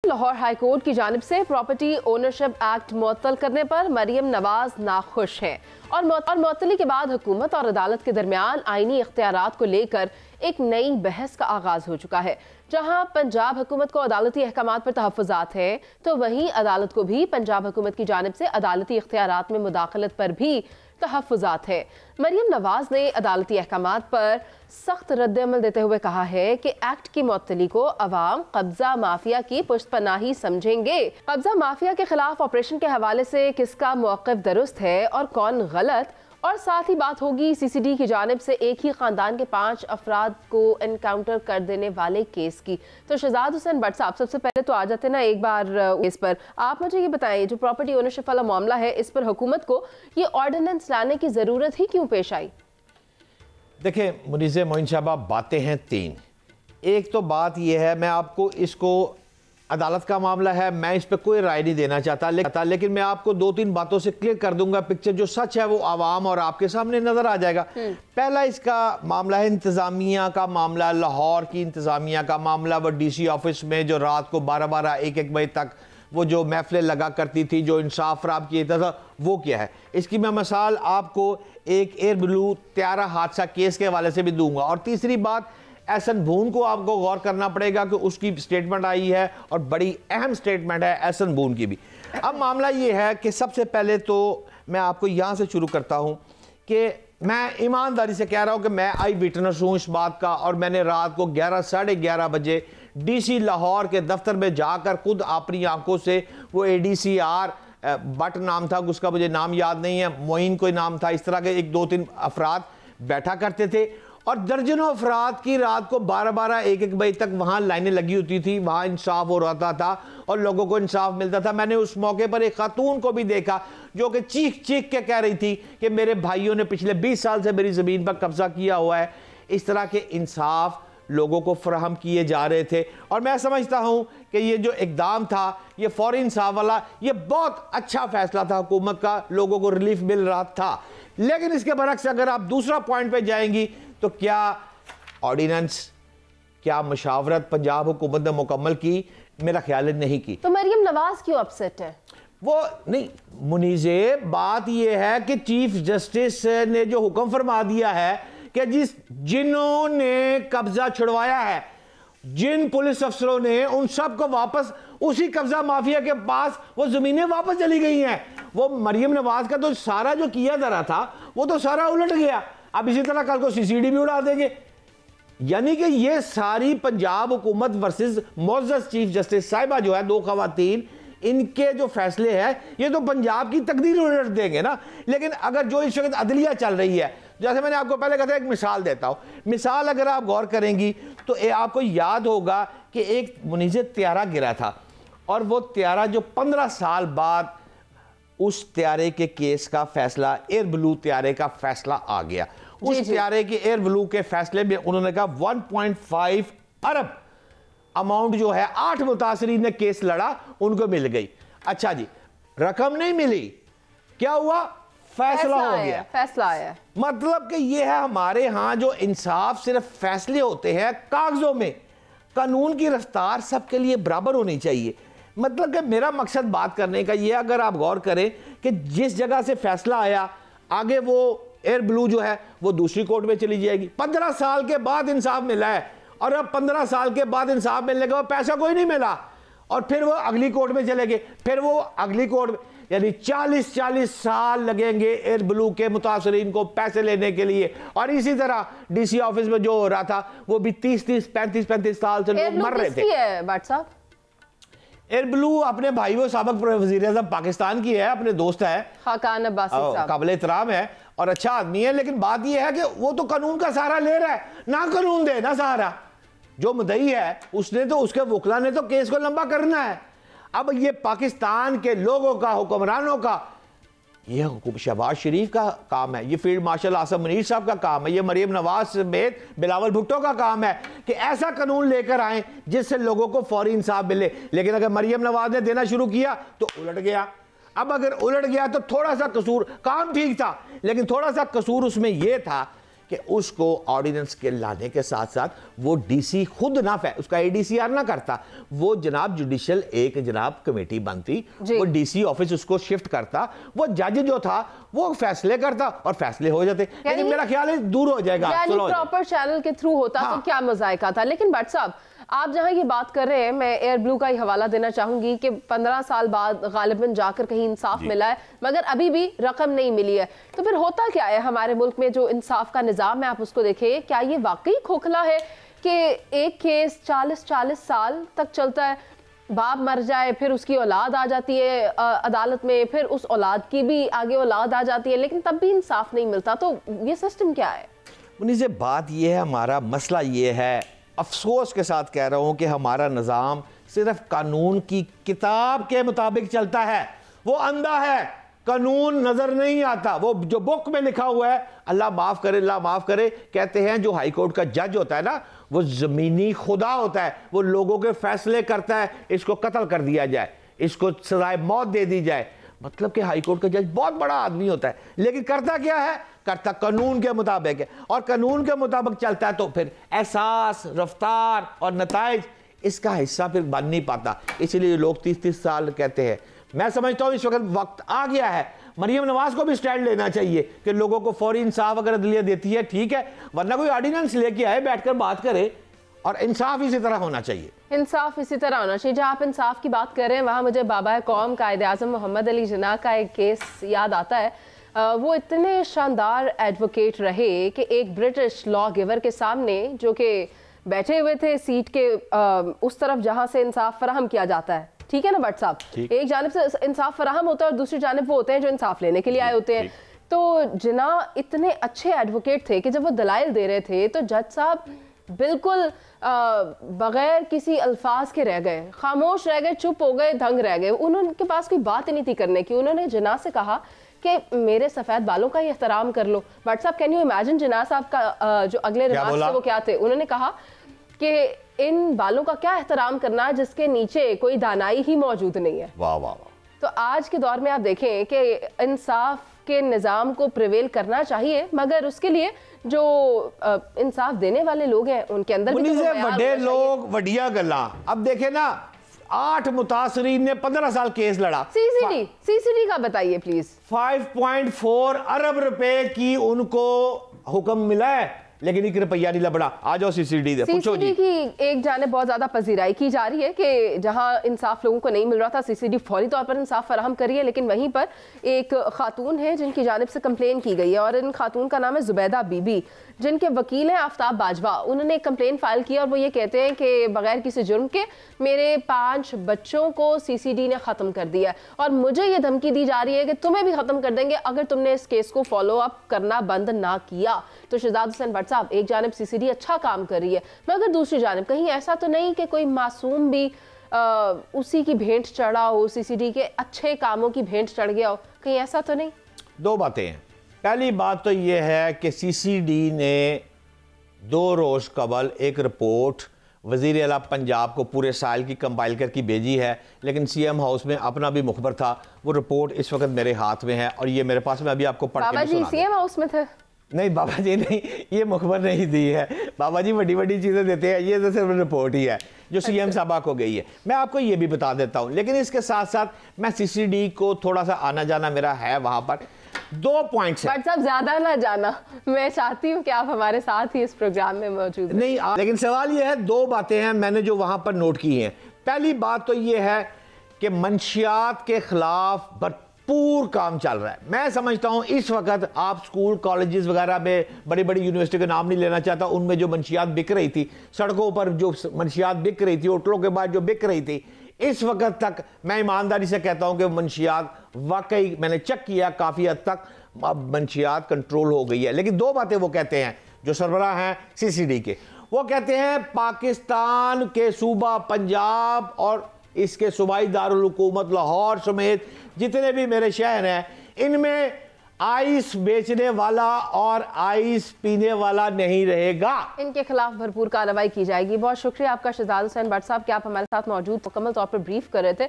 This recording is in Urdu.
لاہور ہائی کورٹ کی جانب سے پراپرٹی اونرشپ ایکٹ معطل کرنے پر مریم نواز ناخوش ہیں اور معطلی کے بعد حکومت اور عدالت کے درمیان آئینی اختیارات کو لے کر ایک نئی بحث کا آغاز ہو چکا ہے۔ جہاں پنجاب حکومت کو عدالتی احکامات پر تحفظات ہیں تو وہیں عدالت کو بھی پنجاب حکومت کی جانب سے عدالتی اختیارات میں مداخلت پر بھی تحفظات ہیں۔ مریم نواز نے عدالتی احکامات پر سخت رد عمل دیتے ہوئے کہا ہے کہ ایکٹ کی معطلی کو عوام قبضہ مافیا کی پشت پناہی سمجھیں گے۔ قبضہ مافیا کے خلاف آپریشن کے حوالے سے کس کا موقف درست ہے اور کون غلط، اور ساتھ ہی بات ہوگی سی سی ڈی کی جانب سے ایک ہی خاندان کے 5 افراد کو انکاؤنٹر کر دینے والے کیس کی۔ تو شہزاد حسین بٹ صاحب، سب سے پہلے تو آ جاتے نا ایک بار اس پر آپ مجھے یہ بتائیں، جو پراپرٹی اونرشپ والا معاملہ ہے، اس پر حکومت کو یہ آرڈیننس لانے کی ضرورت ہی کیوں پیش آئی؟ دیکھیں منیزہ معین صاحبہ، باتیں ہیں 3۔ ایک تو بات یہ ہے، میں آپ کو اس کو عدالت کا معاملہ ہے، میں اس پہ کوئی رائے نہیں دینا چاہتا، لیکن میں آپ کو 2-3 باتوں سے کلیئر کر دوں گا پکچر۔ جو سچ ہے وہ عوام اور آپ کے سامنے نظر آ جائے گا۔ پہلا اس کا معاملہ ہے انتظامیہ کا معاملہ، لاہور کی انتظامیہ کا معاملہ۔ وہ ڈی سی آفس میں جو رات کو 12-12 1-1 بجے تک وہ جو محفلیں لگا کرتی تھی، جو انصاف فراہم کیا تھا، وہ کیا ہے۔ اس کی میں مثال آپ کو ایک ایئر بلو طیارہ حادثہ کیس کے حوالے سے بھی دوں گا۔ اور تیسری بات، احسن بھون کو آپ کو غور کرنا پڑے گا کہ اس کی سٹیٹمنٹ آئی ہے اور بڑی اہم سٹیٹمنٹ ہے احسن بھون کی بھی۔ اب معاملہ یہ ہے کہ سب سے پہلے تو میں آپ کو یہاں سے شروع کرتا ہوں کہ میں ایمانداری سے کہہ رہا ہوں کہ میں آئی وٹنس ہوں اس بات کا، اور میں نے رات کو 11-11:30 بجے ڈی سی لاہور کے دفتر میں جا کر خود اپنی آنکھوں سے وہ اے ڈی سی آر بٹ نام تھا، اس کا مجھے نام یاد نہیں ہے، معین کوئی نام تھا، اس طرح کے 1-2-3 افراد بیٹھا کرتے تھے، اور درجنوں افراد کی رات کو 12-12 1-1 بجے تک وہاں لائنیں لگی ہوتی تھی، وہاں انصاف ہو رہا تھا اور لوگوں کو انصاف ملتا تھا۔ میں نے اس موقع پر ایک خاتون کو بھی دیکھا جو کہ چیخ کے کہہ رہی تھی کہ میرے بھائیوں نے پچھلے 20 سال سے میری زمین پر قبضہ کیا ہوا ہے۔ اس طرح کے انصاف لوگوں کو فراہم کیے جا رہے تھے، اور میں سمجھتا ہوں کہ یہ جو اقدام تھا، یہ فوری انصاف والا، یہ بہت اچھا فیصلہ تھا حکومت کا، لوگوں کو ریلیف مل رہا تھا۔ لیکن اس کے برعکس اگر آپ دوسرا پوائنٹ پہ جائیں گی تو کیا آرڈیننس، کیا مشاورت پنجاب حکومت نے مکمل کی؟ میرا خیال ہے نہیں کی۔ تو مریم نواز کیوں اپسیٹ ہے؟ وہ نہیں منیزے، بات یہ ہے کہ چیف جسٹس نے جو حکم فرما دیا ہے کہ جنہوں نے قبضہ چھڑوایا ہے، جن پولیس افسروں نے، ان سب کو واپس اسی قبضہ مافیا کے پاس وہ زمینیں واپس چلی گئی ہیں۔ وہ مریم نواز کا تو سارا جو کیا جا رہا تھا وہ تو سارا الٹ گیا۔ اب اسی طرح کل کو سی سی ڈی بھی اڑا دیں گے۔ یعنی کہ یہ ساری پنجاب حکومت ورسز معزز چیف جسٹس صاحبہ جو ہے، 2 خواتین، ان کے جو فیصلے ہیں یہ تو پنجاب کی تقدیر الٹ دیں گے نا۔ لیکن اگر جو اس وقت عدلیہ چل رہی ہے، جیسے میں نے آپ کو پہلے کہا تھا، ایک مثال دیتا ہوں۔ مثال اگر آپ غور کریں گی تو آپ کو یاد ہوگا کہ ایک منیزہ طیارہ گرا تھا، اور وہ طیارہ جو 15 سال بعد اس طیارے کے کیس کا فیصلہ، ایئر بلو طیارے کا فیصلہ آ گیا۔ اس طیارے کے ایئر بلو کے فیصلے میں انہوں نے کہا 1.5 ارب اماؤنٹ جو ہے 8 متاثرین نے کیس لڑا، ان کو مل گئی۔ اچھا جی، رقم نہیں ملی، کیا ہوا؟ فیصلہ ہو گیا، فیصلہ آیا۔ مطلب کہ یہ ہے ہمارے ہاں جو انصاف صرف فیصلے ہوتے ہیں کاغذوں میں، قانون کی رفتار سب کے لیے برابر ہونی چاہیے۔ مطلب کہ میرا مقصد بات کرنے کا یہ، اگر آپ غور کریں کہ جس جگہ سے فیصلہ آیا، آگے وہ ایئر بلو جو ہے وہ دوسری کورٹ میں چلی جائے گی۔ 15 سال کے بعد انصاف ملا ہے، اور اب 15 سال کے بعد انصاف ملنے کے بعد پیسہ کوئی نہیں ملا، اور پھر وہ اگلی کورٹ میں چلے گئے، پھر وہ اگلی کورٹ میں، یعنی 40 سال لگیں گے ایئر بلو کے متاثرین کو پیسے لینے کے لیے۔ اور اسی طرح ڈی سی آفس میں جو ہو رہا تھا، وہ بھی 35 سال سے لوگ مر رہے تھے۔ ایئر بلو اپنے بھائی وہ سابق وزیر اعظم پاکستان کی ہے، اپنے دوست ہے، خاقان عباسی صاحب، قابل احترام ہے اور اچھا آدمی ہے۔ لیکن بات یہ ہے کہ وہ تو قانون کا سہارا لے رہا ہے، نہ قانون دے نہ سہارا۔ جو مدعی ہے اس نے تو، اس کے وکلا نے تو کیس کو لمبا کرنا ہے۔ اب یہ پاکستان کے لوگوں کا، حکمرانوں کا، یہ شہباز شریف کا کام ہے، یہ فیلڈ مارشل آصف منیر صاحب کا کام ہے، یہ مریم نواز سمیت بلاول بھٹو کا کام ہے کہ ایسا قانون لے کر آئیں جس سے لوگوں کو فوری انصاف ملے۔ لیکن اگر مریم نواز نے دینا شروع کیا تو الٹ گیا۔ اب اگر الٹ گیا تو تھوڑا سا قصور، کام ٹھیک تھا لیکن تھوڑا سا قصور اس میں یہ تھا کہ اس کو آرڈیننس کے لانے کے ساتھ ساتھ وہ ڈی سی خود نہ اس کا ADCR نہ کرتا, وہ جناب جوڈیشل ایک جناب کمیٹی بنتی, وہ ڈی سی آفس اس کو شفٹ کرتا, وہ جج جو تھا وہ فیصلے کرتا اور فیصلے ہو جاتے. لیکن میرا خیال ہے دور ہو جائے گا, پراپر چینل کے تھرو ہوتا تو کیا مذائقہ تھا. لیکن بٹ صاحب آپ جہاں یہ بات کر رہے ہیں, میں ایئر بلو کا ہی حوالہ دینا چاہوں گی کہ 15 سال بعد غالباً جا کر کہیں انصاف ملا ہے, مگر ابھی بھی رقم نہیں ملی ہے. تو پھر ہوتا کیا ہے ہمارے ملک میں جو انصاف کا نظام ہے, آپ اس کو دیکھیں, کیا یہ واقعی کھوکھلا ہے کہ ایک کیس 40 سال تک چلتا ہے, باپ مر جائے پھر اس کی اولاد آ جاتی ہے عدالت میں, پھر اس اولاد کی بھی آگے اولاد آ جاتی ہے, لیکن تب بھی انصاف نہیں ملتا. تو یہ سسٹم کیا ہے؟ منیز بات یہ ہے, ہمارا مسئلہ یہ ہے, افسوس کے ساتھ کہہ رہا ہوں کہ ہمارا نظام صرف قانون کی کتاب کے مطابق چلتا ہے. وہ اندھا ہے, قانون نظر نہیں آتا. وہ جو بک میں لکھا ہوا ہے, اللہ معاف کرے اللہ معاف کرے, کہتے ہیں جو ہائی کورٹ کا جج ہوتا ہے نا, وہ زمینی خدا ہوتا ہے, وہ لوگوں کے فیصلے کرتا ہے, اس کو قتل کر دیا جائے, اس کو سزائے موت دے دی جائے. مطلب کہ ہائی کورٹ کا جج بہت بڑا آدمی ہوتا ہے, لیکن کرتا کیا ہے, کرتا قانون کے مطابق ہے, اور قانون کے مطابق چلتا ہے. تو پھر احساس, رفتار اور نتائج اس کا حصہ پھر بن نہیں پاتا. اسی لیے لوگ 30 سال کہتے ہیں. میں سمجھتا ہوں اس وقت آ گیا ہے, مریم نواز کو بھی سٹینڈ لینا چاہیے کہ لوگوں کو فوری انصاف اگر عدلیہ دیتی ہے ٹھیک ہے, ورنہ کوئی آرڈیننس لے کے آئے, بیٹھ کر بات کرے, اور انصاف اسی طرح ہونا چاہیے. انصاف اسی طرح ہونا چاہیے. جہاں آپ انصاف کی بات کر رہے ہیں, وہاں مجھے بابا قوم قائد اعظم محمد علی جناح کا ایک کیس یاد آتا ہے. وہ اتنے شاندار ایڈوکیٹ رہے کہ ایک برٹش لا گیور کے سامنے, جو کہ بیٹھے ہوئے تھے سیٹ کے اس طرف جہاں سے انصاف فراہم کیا جاتا ہے, ٹھیک ہے نا بٹ صاحب, ایک جانب سے انصاف فراہم ہوتا ہے اور دوسری جانب وہ ہوتے ہیں جو انصاف لینے کے لیے آئے ہوتے ہیں. تو جناح اتنے اچھے ایڈوکیٹ تھے کہ جب وہ دلائل دے رہے تھے تو جج صاحب بالکل بغیر کسی الفاظ کے رہ گئے, خاموش رہ گئے, چپ ہو گئے, دھنگ رہ گئے. ان کے پاس کوئی بات ہی نہیں تھی کرنے کی. انہوں نے جناح سے کہا کہ میرے سفید بالوں کا ہی احترام کر لو. بٹ صاحب کین یو امیجن جناح صاحب کا جو اگلے ریمارکس تھے وہ کیا تھے؟ انہوں نے کہا کہ ان بالوں کا کیا احترام کرنا جس کے نیچے کوئی دانائی ہی موجود نہیں ہے. واہ واہ واہ. تو آج کے دور میں آپ دیکھیں کہ انصاف کے نظام کو پریویل کرنا چاہیے, مگر اس کے لیے جو انصاف دینے والے لوگ ہیں ان کے اندر بھی تو بڑے لوگ وڈیا گلا. اب دیکھیں نا, 8 متاثرین نے 15 سال کیس لڑا. سی سی ڈی کا بتائیے پلیز. 5.4 ارب روپے کی ان کو حکم ملا ہے, لیکن ایک روپیہ نہیں لبڑا. آ جاؤ سی سی ڈی دے پوچھو جی. کی ایک جانب بہت زیادہ پذیرائی کی جا رہی ہے کہ جہاں انصاف لوگوں کو نہیں مل رہا تھا, سی سی ڈی فوری طور پر انصاف فراہم کریے. لیکن وہیں پر ایک خاتون ہے جن کی جانب سے کمپلین کی گئی ہے, اور ان خاتون کا نام ہے زبیدہ بی بی, جن کے وکیل ہیں آفتاب باجوہ. انہوں نے ایک کمپلین فائل کی اور وہ یہ کہتے ہیں کہ بغیر کسی جرم کے میرے 5 بچوں کو سی سی ڈی نے ختم کر دیا ہے, اور مجھے یہ دھمکی دی جا رہی ہے کہ تمہیں بھی ختم کر دیں گے اگر تم نے اس کیس کو فالو اپ کرنا بند نہ کیا. تو شہزاد حسین بٹ صاحب, ایک جانب سی سی ڈی اچھا کام کر رہی ہے, مگر دوسری جانب کہیں ایسا تو نہیں کہ کوئی معصوم بھی اسی کی بھینٹ چڑھا ہو, سی سی ڈی کے اچھے کاموں کی بھینٹ چڑھ گیا ہو, کہیں ایسا تو نہیں؟ 2 باتیں ہیں. پہلی بات تو یہ ہے کہ سی سی ڈی نے 2 روز قبل ایک رپورٹ وزیر اعلیٰ پنجاب کو پورے سائل کی کمپائل کر کی بھیجی ہے, لیکن سی ایم ہاؤس میں اپنا بھی مخبر تھا. وہ رپورٹ اس وقت میرے ہاتھ میں ہے اور یہ میرے پاس, میں ابھی آپ کو پڑھ کے بابا جی سی ایم ہاؤس میں تھے؟ نہیں بابا جی نہیں, یہ مخبر نہیں دی ہے. بابا جی بڑی چیزیں دیتے ہیں, یہ تو صرف رپورٹ ہی ہے جو سی ایم صاحبہ کو گئی ہے. میں آپ کو یہ بھی بتا دیتا ہوں, لیکن اس کے ساتھ ساتھ میں سی سی ڈی کو تھوڑا سا آنا جانا میرا ہے وہاں پر. 2 پوائنٹس ہیں. بٹ صاحب زیادہ نہ جانا, میں چاہتی ہوں کہ آپ ہمارے ساتھ ہی اس پروگرام میں موجود ہیں. نہیں, لیکن سوال یہ ہے, 2 باتیں ہیں میں نے جو وہاں پر نوٹ کی ہیں. پہلی بات تو یہ ہے کہ منشیات کے خلاف بھرپور کام چل رہا ہے. میں سمجھتا ہوں اس وقت آپ سکول کالجز وغیرہ میں, بڑی یونیورسٹی کا نام نہیں لینا چاہتا, ان میں جو منشیات بک رہی تھی, سڑکوں پر جو منشیات بک رہی تھی, ہوٹلوں کے بعد جو بک رہی تھی, اس وقت تک میں ایمانداری سے کہتا ہوں کہ منشیات واقعی, میں نے چیک کیا, کافی حد تک اب منشیات کنٹرول ہو گئی ہے. لیکن 2 باتیں وہ کہتے ہیں جو سربراہ ہیں سی سی ڈی کے. وہ کہتے ہیں پاکستان کے صوبہ پنجاب اور اس کے صوبائی دارالحکومت لاہور سمیت جتنے بھی میرے شہر ہیں, ان میں آئس بیچنے والا اور آئس پینے والا نہیں رہے گا. ان کے خلاف بھرپور کارروائی کی جائے گی. بہت شکریہ آپ کا شہزاد حسین بٹ صاحب کہ آپ ہمارے ساتھ موجود مکمل طور پر بریف کر رہے تھے.